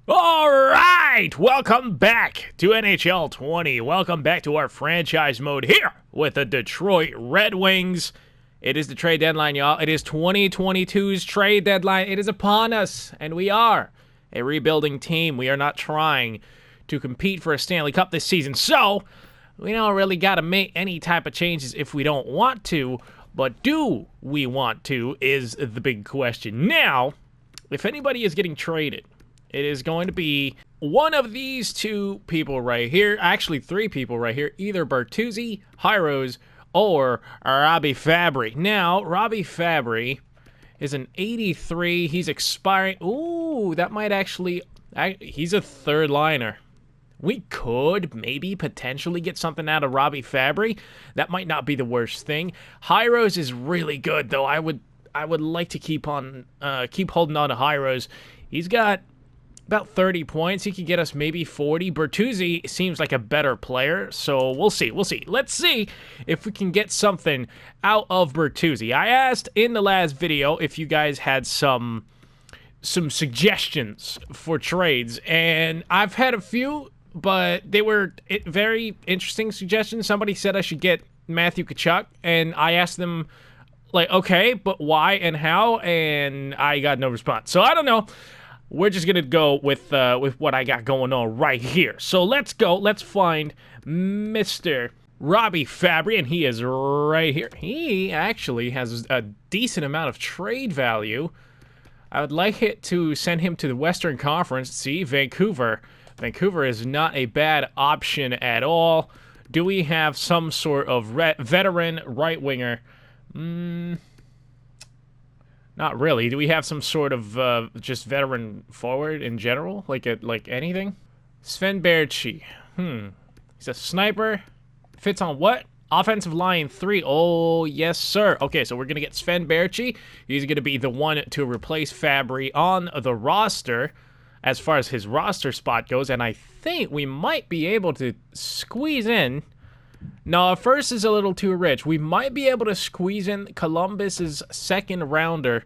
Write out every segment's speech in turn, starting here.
All right, welcome back to NHL 20. Welcome back to our franchise mode here with the Detroit Red Wings. It is the trade deadline, y'all. It is 2022's trade deadline. It is upon us, and we are a rebuilding team. We are not trying to compete for a Stanley Cup this season, so we don't really got to make any type of changes if we don't want to, but do we want to is the big question. Now, if anybody is getting traded, it is going to be one of these two people right here. Actually, three people right here. Either Bertuzzi, Hyros, or Robby Fabbri. Now, Robby Fabbri is an 83. He's expiring. Ooh, that might actually... He's a third liner. We could maybe potentially get something out of Robby Fabbri. That might not be the worst thing. Hyros is really good, though. I would like to keep holding on to Hyros. He's got about 30 points. He could get us maybe 40. Bertuzzi seems like a better player, so we'll see. Let's see if we can get something out of Bertuzzi. I asked in the last video if you guys had some suggestions for trades, and I've had a few, but they were very interesting suggestions. Somebody said I should get Matthew Tkachuk, and I asked them, like, okay, but why and how? And I got no response. So I don't know. We're just going to go with what I got going on right here. So let's go. Let's find Mr. Robby Fabbri, and he is right here. He actually has a decent amount of trade value. I would like it to send him to the Western Conference. See, Vancouver. Vancouver is not a bad option at all. Do we have some sort of veteran right winger? Not really. Do we have some sort of just veteran forward in general? Like anything? Sven Baertschi. He's a sniper. Fits on what? Offensive line 3. Oh, yes, sir. Okay, so we're going to get Sven Baertschi. He's going to be the one to replace Fabbri on the roster as far as his roster spot goes. And I think we might be able to squeeze in... No, first is a little too rich. We might be able to squeeze in Columbus's second rounder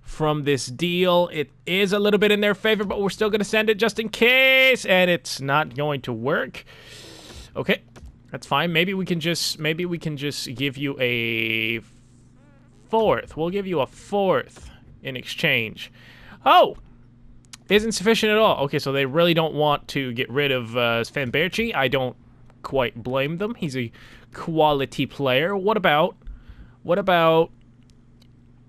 from this deal. It is a little bit in their favor, but we're still going to send it just in case, and it's not going to work. Okay, that's fine. Maybe we can just give you a fourth. We'll give you a fourth in exchange. Oh, isn't sufficient at all. Okay, so they really don't want to get rid of Sven Baertschi. I don't quite blame them. He's a quality player. What about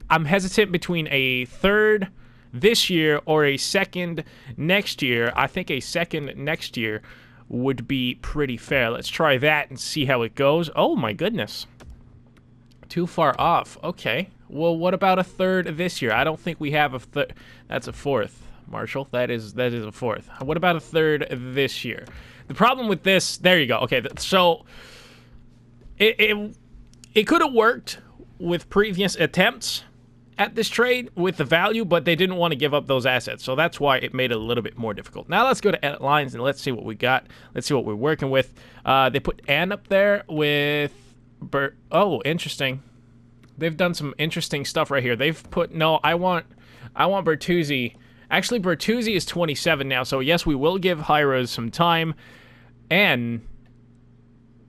I'm hesitant between a third this year or a second next year. I think a second next year would be pretty fair. Let's try that and see how it goes. Oh my goodness. Too far off. Okay. Well, what about a third this year? I don't think we have a third. That's a fourth, Marshall. That is a fourth. What about a third this year? The problem with this, there you go. Okay, so it could have worked with previous attempts at this trade with the value, but they didn't want to give up those assets. So that's why it made it a little bit more difficult. Now let's go to edit lines and let's see what we got. Let's see what we're working with. They put Ann up there with Oh, interesting. They've done some interesting stuff right here. They've put I want Bertuzzi. Actually, Bertuzzi is 27 now, so yes, we will give Hyros some time. And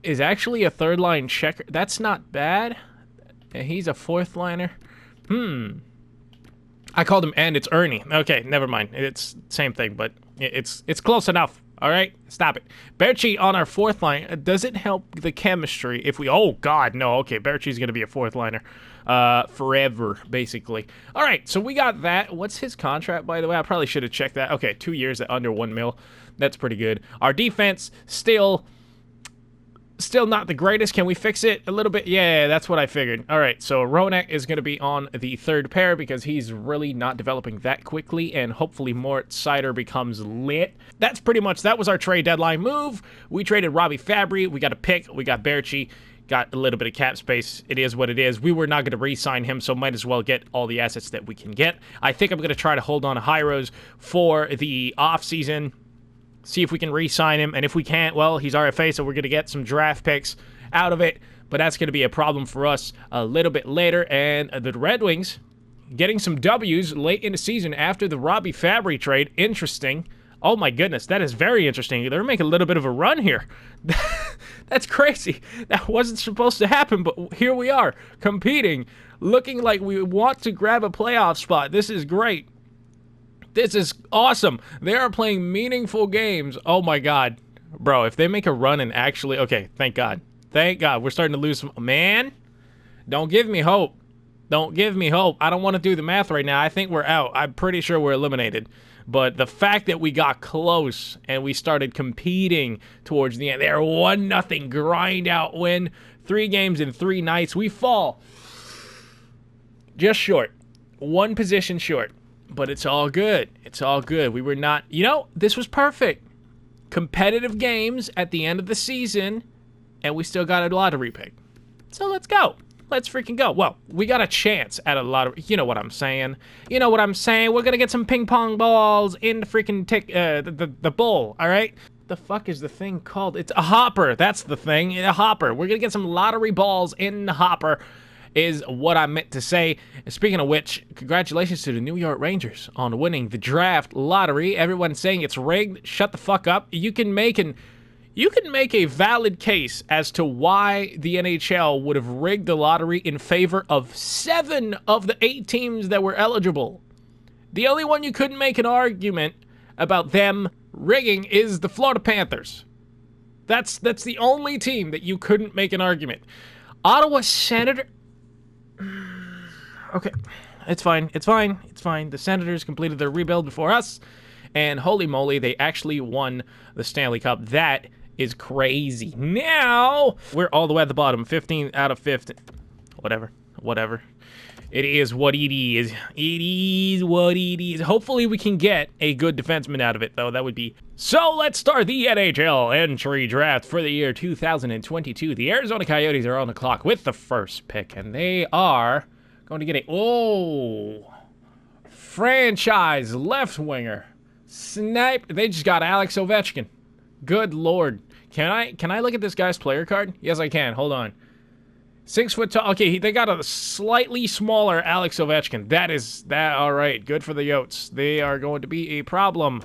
is actually a third-line checker. That's not bad. He's a fourth-liner. I called him and it's Ernie. Okay, never mind. It's same thing, but it's close enough. All right? Stop it. Baertschi on our fourth line. Does it help the chemistry if we... Oh, God, no. Okay, Baertschi's going to be a fourth liner. Forever, basically. All right, so we got that. What's his contract, by the way? I probably should have checked that. Okay, 2 years at under $1 million. That's pretty good. Our defense, still not the greatest. Can we fix it a little bit? Yeah, that's what I figured. All right, so Ronak is going to be on the third pair because he's really not developing that quickly, and hopefully Moritz Seider becomes lit. That was our trade deadline move. We traded Robby Fabbri. We got a pick. We got Baertschi. Got a little bit of cap space. It is what it is. We were not going to re-sign him, so might as well get all the assets that we can get. I think I'm going to try to hold on to Hyros for the offseason. See if we can re-sign him, and if we can't, well, he's RFA, so we're going to get some draft picks out of it, but that's going to be a problem for us a little bit later, and the Red Wings getting some W's late in the season after the Robby Fabbri trade. Interesting. Oh my goodness, that is very interesting. They're making a little bit of a run here. That's crazy. That wasn't supposed to happen, but here we are, competing, looking like we want to grab a playoff spot. This is great. This is awesome. They are playing meaningful games. Oh my god. Bro, if they make a run and actually... Okay, thank God. Thank God. We're starting to lose some... Man, don't give me hope. Don't give me hope. I don't want to do the math right now. I think we're out. I'm pretty sure we're eliminated. But the fact that we got close and we started competing towards the end, they're 1-0 grind out win. 3 games in 3 nights. We fall just short. 1 position short. But it's all good. It's all good. We were not... You know, this was perfect. Competitive games at the end of the season, and we still got a lottery pick. So let's go. Let's freaking go. Well, we got a chance at a lottery. You know what I'm saying. You know what I'm saying. We're going to get some ping pong balls in the freaking the bowl, all right? The fuck is the thing called? It's a hopper. That's the thing. A hopper. We're going to get some lottery balls in the hopper is what I meant to say. Speaking of which, congratulations to the New York Rangers on winning the draft lottery. Everyone's saying it's rigged. Shut the fuck up. You can make a valid case as to why the NHL would have rigged the lottery in favor of 7 of the 8 teams that were eligible. The only one you couldn't make an argument about them rigging is the Florida Panthers. That's the only team that you couldn't make an argument. Ottawa Senator... Okay, it's fine. It's fine. It's fine. The Senators completed their rebuild before us, and holy moly, they actually won the Stanley Cup. That is crazy. Now, we're all the way at the bottom. 15 out of 15. Whatever. It is what it is. It is what it is. Hopefully, we can get a good defenseman out of it, though. That would be... So, let's start the NHL entry draft for the year 2022. The Arizona Coyotes are on the clock with the first pick, and they are going to get a... franchise left winger. Snipe. They just got Alex Ovechkin. Good lord. Can I look at this guy's player card? Yes, I can. Hold on. 6 foot tall. Okay, they got a slightly smaller Alex Ovechkin. All right. Good for the Yotes. They are going to be a problem.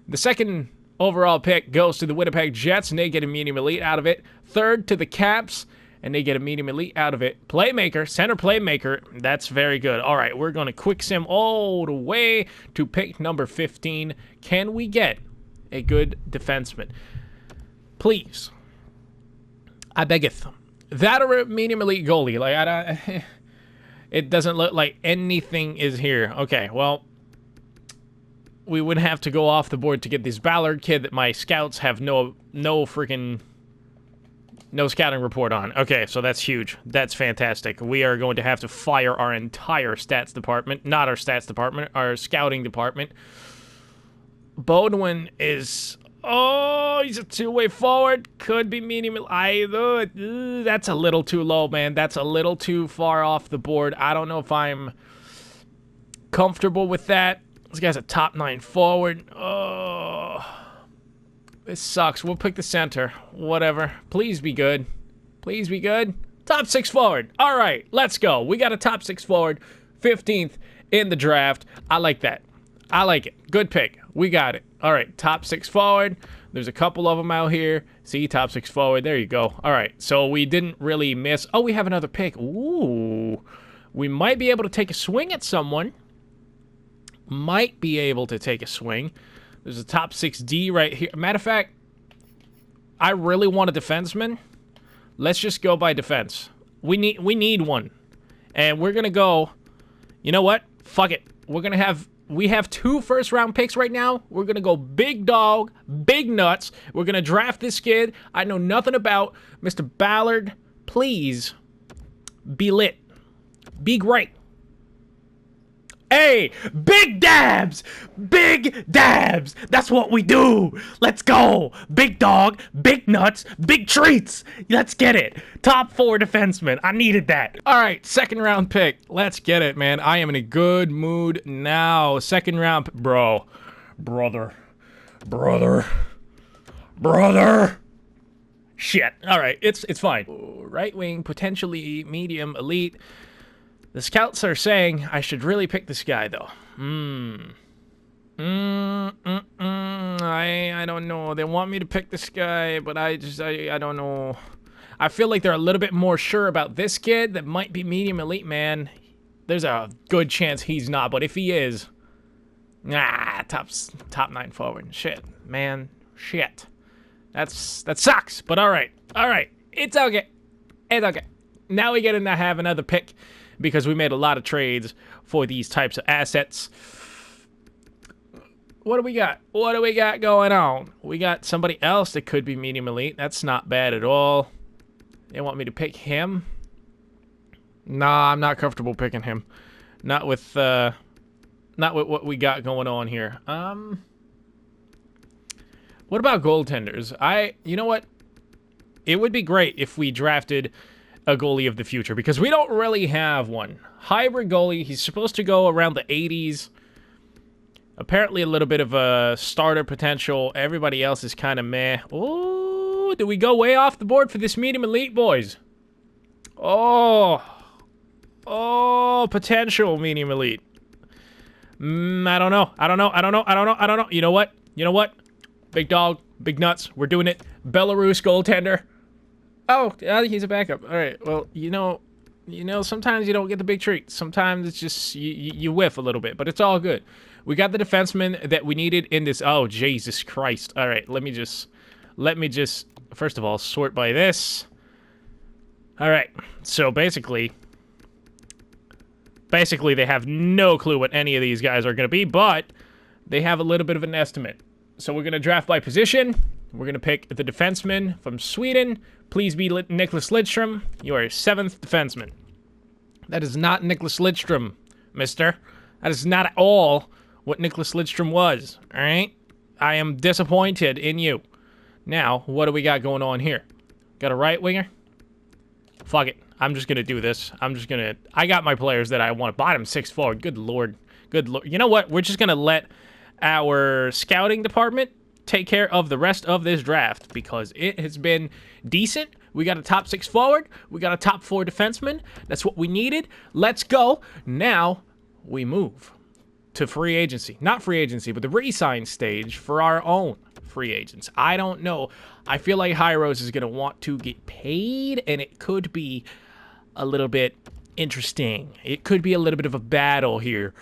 The second overall pick goes to the Winnipeg Jets, and they get a medium elite out of it. Third to the Caps, and they get a medium elite out of it. Playmaker, center playmaker. That's very good. All right, we're going to quick sim all the way to pick number 15. Can we get a good defenseman? Please. I beggeth. That or a medium elite goalie. Like, it doesn't look like anything is here. Okay, well, we would have to go off the board to get this Ballard kid that my scouts have no scouting report on. Okay, so that's huge. That's fantastic. We are going to have to fire our entire stats department. Not our stats department, our scouting department. Bodwin is... Oh, he's a 2-way forward. Could be medium. That's a little too low, man. That's a little too far off the board. I don't know if I'm comfortable with that. This guy's a top 9 forward. Oh, this sucks. We'll pick the center. Whatever. Please be good. Please be good. Top 6 forward. All right, let's go. We got a top 6 forward. 15th in the draft. I like that. I like it. Good pick. We got it. All right, top 6 forward. There's a couple of them out here. See, top 6 forward. There you go. All right, so we didn't really miss. Oh, we have another pick. Ooh. We might be able to take a swing at someone. Might be able to take a swing. There's a top 6D right here. Matter of fact, I really want a defenseman. Let's just go by defense. We need one. And we're going to go, you know what? Fuck it. We have 2 first-round picks right now. We're going to go big dog, big nuts. We're going to draft this kid I know nothing about. Mr. Ballard, please be lit. Be great. Hey, big dabs! Big dabs! That's what we do! Let's go! Big dog, big nuts, big treats! Let's get it! Top 4 defenseman. I needed that. Alright, 2nd round pick. Let's get it, man. I am in a good mood now. 2nd round... Brother. Shit. Alright, it's fine. Right wing, potentially medium, elite... The scouts are saying I should really pick this guy, though. I don't know. They want me to pick this guy, but I don't know. I feel like they're a little bit more sure about this kid that might be medium elite, man. There's a good chance he's not, but if he is, top 9 forward. Shit, man, shit. That sucks. But all right, it's okay. It's okay. Now we get to have another pick because we made a lot of trades for these types of assets. What do we got? What do we got going on? We got somebody else that could be medium elite. That's not bad at all. They want me to pick him. Nah, I'm not comfortable picking him. Not with what we got going on here. What about goaltenders? You know what? It would be great if we drafted a goalie of the future because we don't really have one. Hybrid goalie, he's supposed to go around the 80s. Apparently a little bit of a starter potential. Everybody else is kind of meh. Oh, do we go way off the board for this medium elite, boys? Oh, potential medium elite. I don't know. You know what? Big dog, big nuts. We're doing it. Belarus goaltender. Oh, he's a backup. All right. Well, you know, sometimes you don't get the big treat. Sometimes it's just you whiff a little bit, but it's all good. We got the defenseman that we needed in this. Oh, Jesus Christ. All right. Let me just first of all sort by this. All right. So basically they have no clue what any of these guys are going to be, but they have a little bit of an estimate. So we're going to draft by position. We're going to pick the defenseman from Sweden. Please be Nicholas Lidstrom. You are a 7th defenseman. That is not Nicholas Lidstrom, mister. That is not at all what Nicholas Lidstrom was, all right? I am disappointed in you. Now, what do we got going on here? Got a right winger? Fuck it. I'm just going to do this. I got my players that I want. Bottom 6 forward. Good lord. You know what? We're just going to let our scouting department take care of the rest of this draft because it has been decent. We got a top 6 forward. We got a top 4 defenseman. That's what we needed. Let's go. Now we move to free agency. Not free agency, but the ReSign stage for our own free agents. I don't know. I feel like Hyros is going to want to get paid, and it could be a little bit interesting. It could be a little bit of a battle here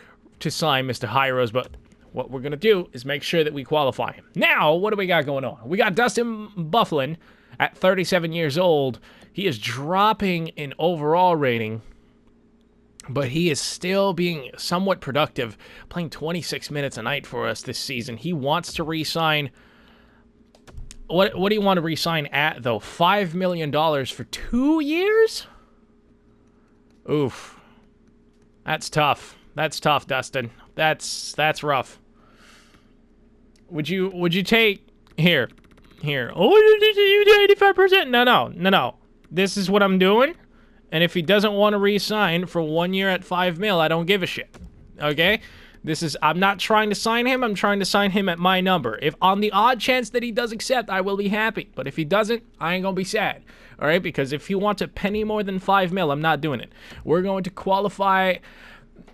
to sign Mr. Hyros, but what we're going to do is make sure that we qualify him. Now, what do we got going on? We got Dustin Byfuglien at 37 years old. He is dropping in overall rating, but he is still being somewhat productive, playing 26 minutes a night for us this season. He wants to re-sign. What do you want to re-sign at, though? $5 million for 2 years? Oof. That's tough. That's tough, Dustin. That's rough. Would you take here? Oh, you 85%. No. This is what I'm doing. And if he doesn't want to re-sign for 1 year at $5 million, I don't give a shit. Okay? I'm not trying to sign him. I'm trying to sign him at my number. If on the odd chance that he does accept, I will be happy. But if he doesn't, I ain't gonna be sad. All right? Because if he wants a penny more than $5 million, I'm not doing it. We're going to qualify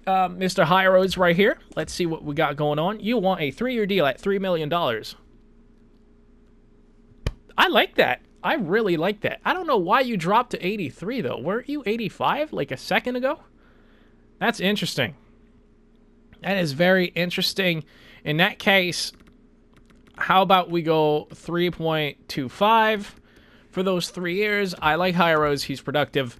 Mr. Hyros right here. Let's see what we got going on. You want a 3-year deal at $3 million. I like that. I really like that. I don't know why you dropped to 83, though. Weren't you 85 like a second ago? That's interesting. That is very interesting. In that case, how about we go 3.25 for those 3 years? I like Hyros. He's productive.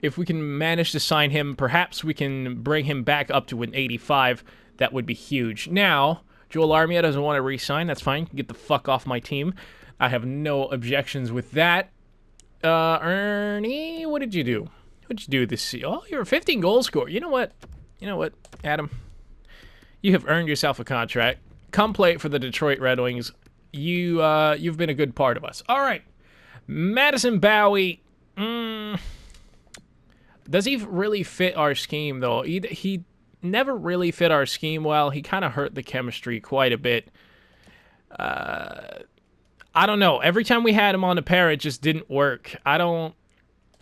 If we can manage to sign him, perhaps we can bring him back up to an 85. That would be huge. Now, Joel Armia doesn't want to re-sign. That's fine. Get the fuck off my team. I have no objections with that. Ernie, what did you do? What did you do this season? Oh, you're a 15 goal scorer. You know what, Adam? You have earned yourself a contract. Come play for the Detroit Red Wings. You've been a good part of us. All right. Madison Bowie. Does he really fit our scheme, though? He never really fit our scheme well. He kind of hurt the chemistry quite a bit. I don't know. Every time we had him on the pair, it just didn't work.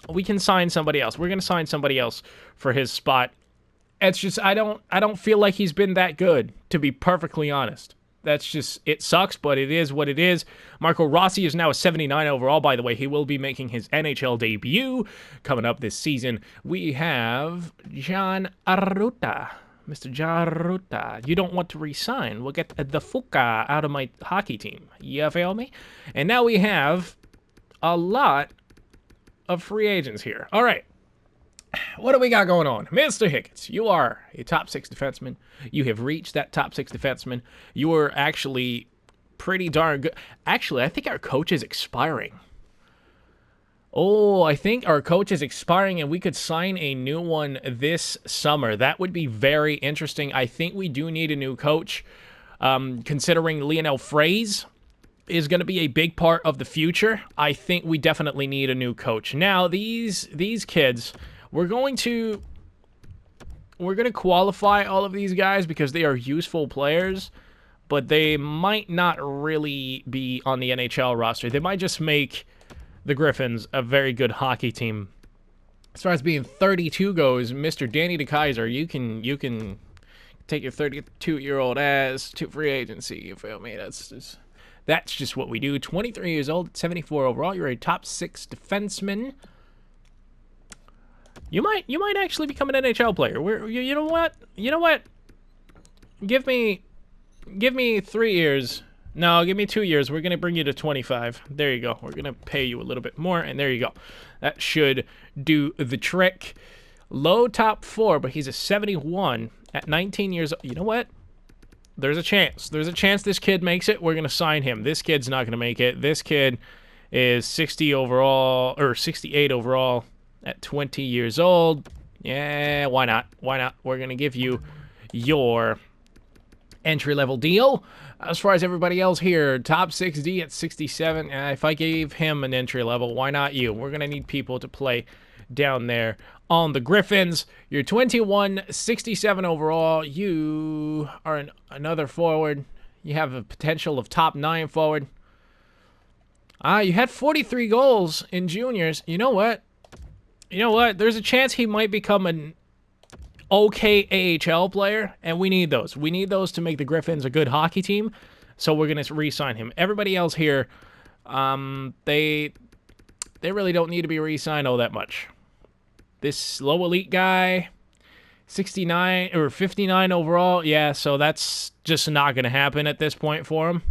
We can sign somebody else. We're going to sign somebody else for his spot. It's just, I don't feel like he's been that good, to be perfectly honest. That's just, it sucks, but it is what it is. Marco Rossi is now a 79 overall, by the way. He will be making his NHL debut coming up this season. We have John Arruta. Mr. John Arruta. You don't want to resign. We'll get the Fuka out of my hockey team. You feel me? And now we have a lot of free agents here. All right. What do we got going on? Mr. Hicketts, you are a top 6 defenseman. You have reached that top 6 defenseman. You are actually pretty darn good. Actually, I think our coach is expiring. Oh, I think our coach is expiring and we could sign a new one this summer. That would be very interesting. I think we do need a new coach, considering Lionel Fraze is going to be a big part of the future. I think we definitely need a new coach. Now, these kids, we're going to qualify all of these guys because they are useful players, but they might not really be on the NHL roster. They might just make the Griffins a very good hockey team. As far as being 32 goes, Mr. Danny DeKaiser, you can take your 32-year-old ass to free agency. You feel me? That's just what we do. 23 years old, 74 overall. You're a top 6 defenseman. You might actually become an NHL player. You know what? You know what? Give me 3 years. No, give me 2 years. We're gonna bring you to 25. There you go. We're gonna pay you a little bit more, and there you go. That should do the trick. Low top 4, but he's a 71 at 19 years old. You know what? There's a chance. There's a chance this kid makes it. We're gonna sign him. This kid's not gonna make it. This kid is 60 overall or 68 overall. At 20 years old, yeah, why not? Why not? We're going to give you your entry-level deal. As far as everybody else here, top 6D at 67. If I gave him an entry-level, why not you? We're going to need people to play down there on the Griffins. You're 21, 67 overall. You are another forward. You have a potential of top 9 forward. You had 43 goals in juniors. You know what? There's a chance he might become an okay AHL player, and we need those. We need those to make the Griffins a good hockey team, so we're going to re-sign him. Everybody else here, they really don't need to be re-signed all that much. This low elite guy, 69 or 59 overall, yeah, so that's just not going to happen at this point for him.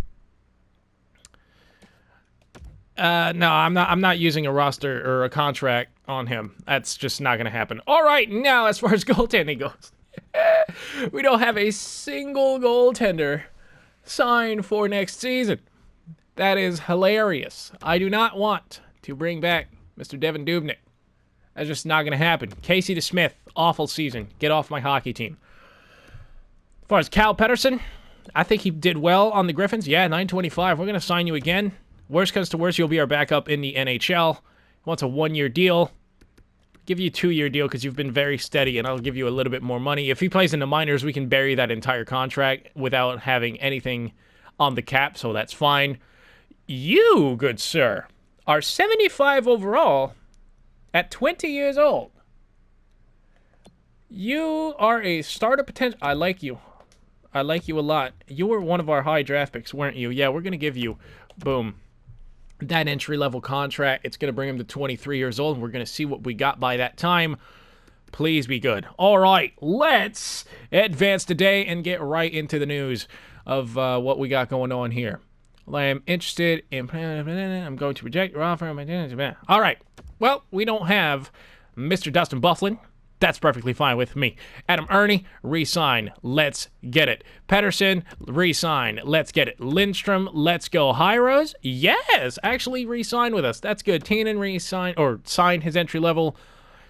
No, I'm not using a roster or a contract on him. That's just not going to happen. All right, now as far as goaltending goes, we don't have a single goaltender signed for next season. That is hilarious. I do not want to bring back Mr. Devin Dubnyk. That's just not going to happen. Casey DeSmith, awful season. Get off my hockey team. As far as Cal Pettersson, I think he did well on the Griffins. Yeah, 925. We're going to sign you again. Worst comes to worst, you'll be our backup in the NHL. He wants a 1-year deal. Give you a 2-year deal because you've been very steady, and I'll give you a little bit more money. If he plays in the minors, we can bury that entire contract without having anything on the cap, so that's fine. You, good sir, are 75 overall at 20 years old. You are a starter potential. I like you. I like you a lot. You were one of our high draft picks, weren't you? Yeah, we're going to give you, boom, that entry-level contract. It's going to bring him to 23 years old, and we're going to see what we got by that time. Please be good. All right, let's advance today and get right into the news of what we got going on here. Well, I am interested in... I'm going to reject your offer. All right. Well, we don't have Mr. Dustin Bufflin. That's perfectly fine with me. Adam Ernie, re-sign. Let's get it. Pettersson, re-sign. Let's get it. Lindstrom, let's go. Hyros, yes, actually re-sign with us. That's good. Teenan re-sign, or sign his entry level.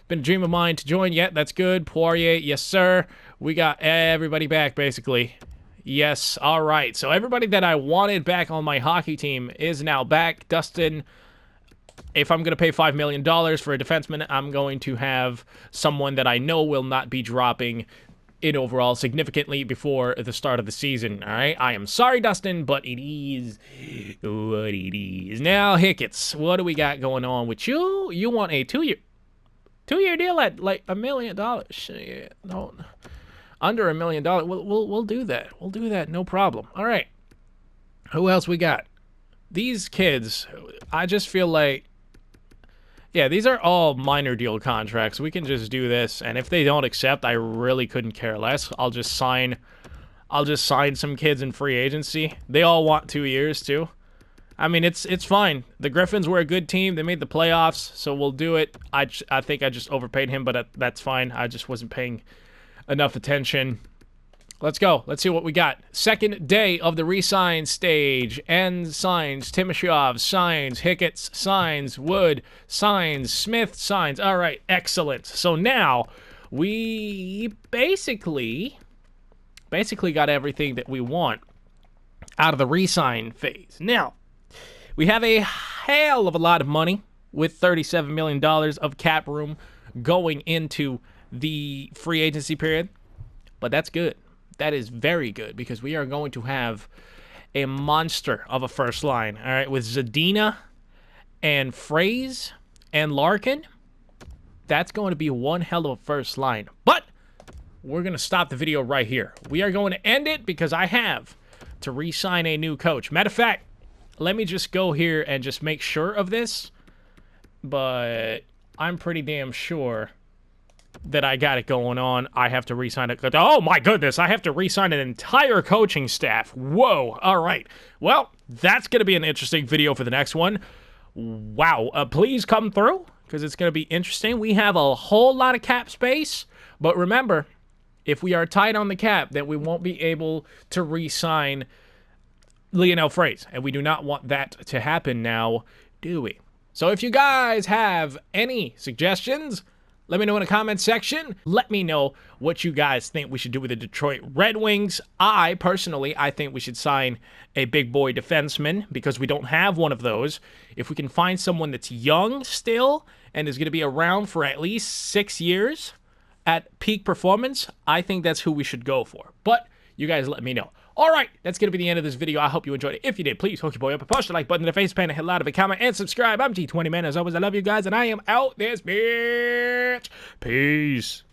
Been a dream of mine to join. Yeah, that's good. Poirier, yes, sir. We got everybody back, basically. Yes, all right. So everybody that I wanted back on my hockey team is now back. Dustin... If I'm going to pay $5 million for a defenseman, I'm going to have someone that I know will not be dropping in overall significantly before the start of the season, all right? I am sorry, Dustin, but it is what it is. Now, Hicketts, what do we got going on with you? You want a two-year deal at like $1 million? Shit, no, under $1 million. We'll do that. We'll do that, no problem. All right. Who else we got? These kids, I just feel like, yeah, these are all minor deal contracts. We can just do this, and if they don't accept, I really couldn't care less. I'll just sign some kids in free agency. They all want 2 years too. I mean, it's fine. The Griffins were a good team. They made the playoffs, so we'll do it. I think I just overpaid him, but that's fine. I just wasn't paying enough attention. Let's go. Let's see what we got. Second day of the re-sign stage. N signs. Timashov signs. Hickett's signs. Wood signs. Smith signs. All right. Excellent. So now we basically got everything that we want out of the re-sign phase. Now, we have a hell of a lot of money with $37 million of cap room going into the free agency period. But that's good. That is very good because we are going to have a monster of a first line. All right, with Zadina and Fraze and Larkin. That's going to be one hell of a first line. But we're going to stop the video right here. We are going to end it because I have to re-sign a new coach. Matter of fact, let me just go here and just make sure of this. But I'm pretty damn sure that I got it going on. I have to re-sign it. Oh my goodness, I have to re-sign an entire coaching staff. Whoa. All right. Well, that's going to be an interesting video for the next one. Wow. Please come through because it's going to be interesting. We have a whole lot of cap space. But remember, if we are tight on the cap, then we won't be able to re-sign Lionel Fraze. And we do not want that to happen now, do we? So if you guys have any suggestions, let me know in the comment section. Let me know what you guys think we should do with the Detroit Red Wings. I think we should sign a big boy defenseman because we don't have one of those. If we can find someone that's young still and is going to be around for at least 6 years at peak performance, I think that's who we should go for. But you guys let me know. All right, that's going to be the end of this video. I hope you enjoyed it. If you did, please hook your boy up and push the like button in the face pan and hit loud of a comment and subscribe. I'm T20 Man. As always, I love you guys, and I am out this bitch. Peace.